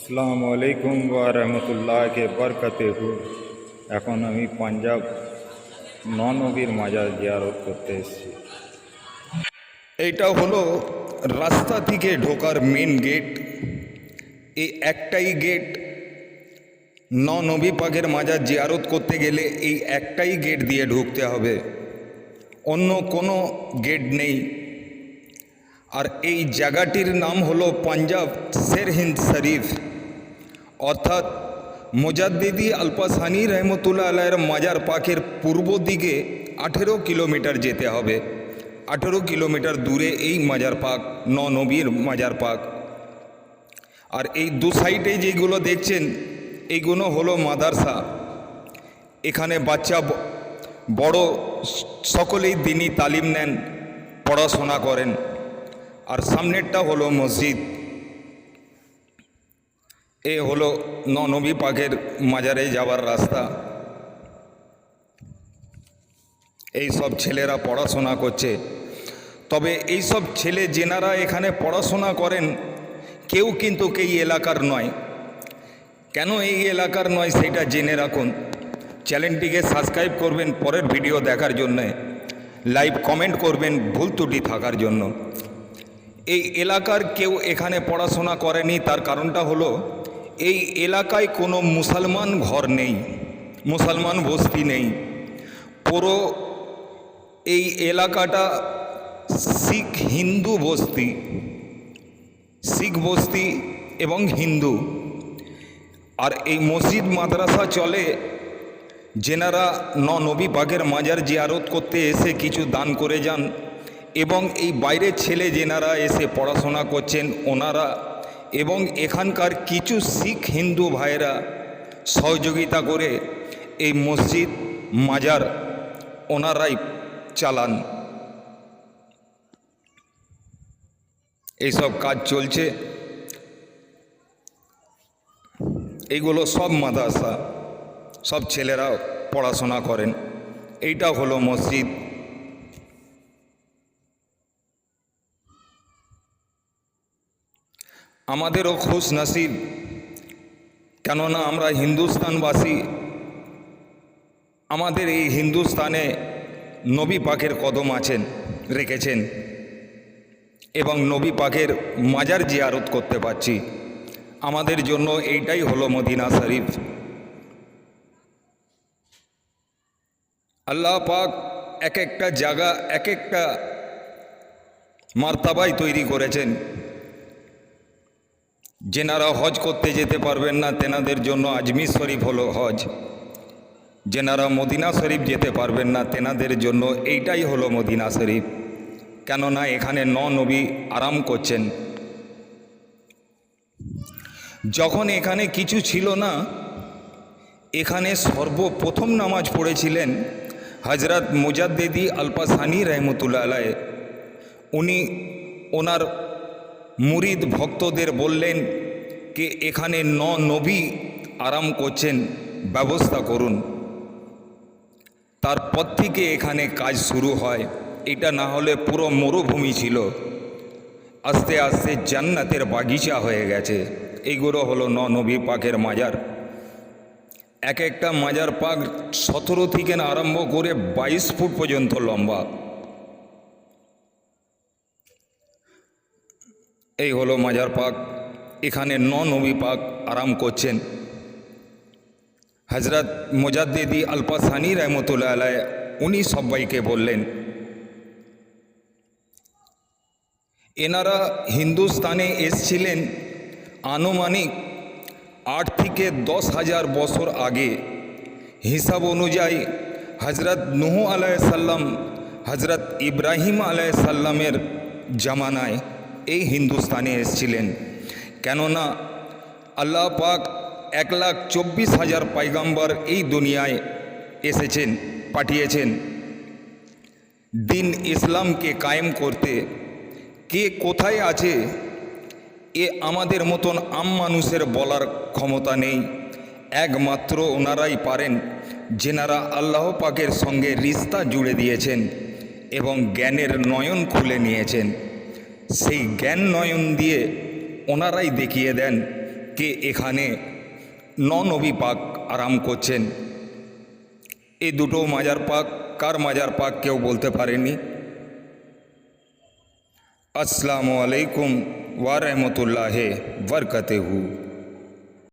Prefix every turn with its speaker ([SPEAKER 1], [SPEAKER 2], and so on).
[SPEAKER 1] আসসালামু আলাইকুম ওয়া রাহমাতুল্লাহি ওয়া বারাকাতুহু। এখন আমি পাঞ্জাব নবীর মাজার জিয়ারত করতে এসেছি।
[SPEAKER 2] এইটা হলো রাস্তা থেকে ঢোকার মেন গেট। এই একটাই গেট। নবী পাকের মাজার জিয়ারত করতে গেলে এই একটাই গেট দিয়ে ঢুকতে হবে, অন্য কোনো গেট নেই। আর এই জায়গাটির নাম হলো পাঞ্জাব শেরহিন্দ শরীফ, অর্থাৎ মুজাদ্দিদি আলপাসানি রহমতুল্লাহ আলাইহির মাজার পাকের পূর্ব দিকে 18 কিলোমিটার যেতে হবে। 18 কিলোমিটার দূরে এই মাজার পাক, নবীর মাজার পাক। আর এই দু সাইডে যেগুলো দেখছেন এইগুলো হলো মাদ্রাসা। এখানে বাচ্চা বড় সকলেই দিনী তালিম নেন, পড়াশোনা করেন। আর সামনেরটা হলো মসজিদ। এ হলো নবী পাকের মাজারে যাওয়ার রাস্তা। এই সব ছেলেরা পড়াশোনা করছে। তবে এই সব ছেলে যেনারা এখানে পড়াশোনা করেন কেউ কিন্তু এই এলাকার নয়। কেন এই এলাকার নয় সেটা জেনে রাখুন। চ্যানেলটিকে সাবস্ক্রাইব করবেন পরের ভিডিও দেখার জন্য, লাইভ কমেন্ট করবেন ভুল ত্রুটি থাকার জন্য। এই এলাকার কেউ এখানে পড়াশোনা করেনি, তার কারণটা হলো এই এলাকায় কোনো মুসলমান ঘর নেই, মুসলমান বস্তি নেই। পুরো এই এলাকাটা শিখ হিন্দু বস্তি, শিখ বস্তি এবং হিন্দু। আর এই মসজিদ মাদ্রাসা চলে। যেনারা নবী পাকের মাজার জিয়ারত করতে এসে কিছু দান করে যান, এবং এই বাইরের ছেলে যেনারা এসে পড়াশোনা করছেন ওনারা, এবং এখানকার কিছু শিখ হিন্দু ভাইরা সহযোগিতা করে এই মসজিদ মাজার ওনারাই চালান। এইসব কাজ চলছে। এইগুলো সব মাদ্রাসা, সব ছেলেরা পড়াশোনা করেন। এইটা হলো মসজিদ। আমাদেরও খুশ নসিব, কেননা আমরা হিন্দুস্তানবাসী। আমাদের এই হিন্দুস্তানে নবী পাকের কদম আছেন, রেখেছেন, এবং নবী পাকের মাজার জিয়ারত করতে পারছি। আমাদের জন্য এইটাই হলো মদিনা শরীফ। আল্লাহ পাক এক একটা জায়গা এক একটা মার্তাবায় তৈরি করেছেন। যেনারা হজ করতে যেতে পারবেন না তেনাদের জন্য আজমির শরীফ হলো হজ। যেনারা মদিনা শরীফ যেতে পারবেন না তেনাদের জন্য এইটাই হলো মদিনা শরীফ। কেননা এখানে নবী আরাম করছেন। যখন এখানে কিছু ছিল না, এখানে সর্বপ্রথম নামাজ পড়েছিলেন হজরত মুজাদ্দিদি আলপাসানি রহমতুল্লাহ আলাইহি। উনি ওনার মুরিদ ভক্তদের বললেন যে এখানে নবী আরাম করছেন, ব্যবস্থা করুন। তারপর থেকে এখানে কাজ শুরু হয়। এটা না হলে পুরো মরুভূমি ছিল, আস্তে আস্তে জান্নাতের বাগিচা হয়ে গেছে। এইগুলো হলো নবী পাকের মাজার। এক একটা মাজার পাক 17 থেকে আরম্ভ করে 22 ফুট পর্যন্ত লম্বা। এই হলো মাজার পাক। এখানে নবী পাক আরাম করছেন। হজরত মুজাদ্দিদি আলপাসানি রহমতুল্লাহ আলাইহি উনি সবাইকে বললেন। এনারা হিন্দুস্তানে এসছিলেন আনুমানিক 8 থেকে 10,000 বছর আগে। হিসাব অনুযায়ী হজরত নূহ আলাইহিসসালাম, হজরত ইব্রাহিম আলাইহিসসালামের জামানায় এই হিন্দুস্তানে এসেছিলেন। কেননা আল্লাহ পাক 1,24,000 পয়গম্বর এই দুনিয়ায় এসেছেন, পাঠিয়েছেন দিন ইসলামকে কায়েম করতে। কে কোথায় আছে এ আমাদের মতন আম মানুষের বলার ক্ষমতা নেই। একমাত্র ওনারাই পারেন যেনারা আল্লাহ পাকের সঙ্গে রিশতা জুড়ে দিয়েছেন এবং জ্ঞানের নয়ন খুলে নিয়েছেন। সেই জ্ঞান নয়ন দিয়ে ওনারাই দেখিয়ে দেন কে এখানে নবী পাক আরাম করছেন। এই দুটো মাজার পাক কার মাজার পাক কেউ বলতে পারেনি। আসসালামু আলাইকুম ওয়া রাহমাতুল্লাহি ওয়া বারাকাতুহু।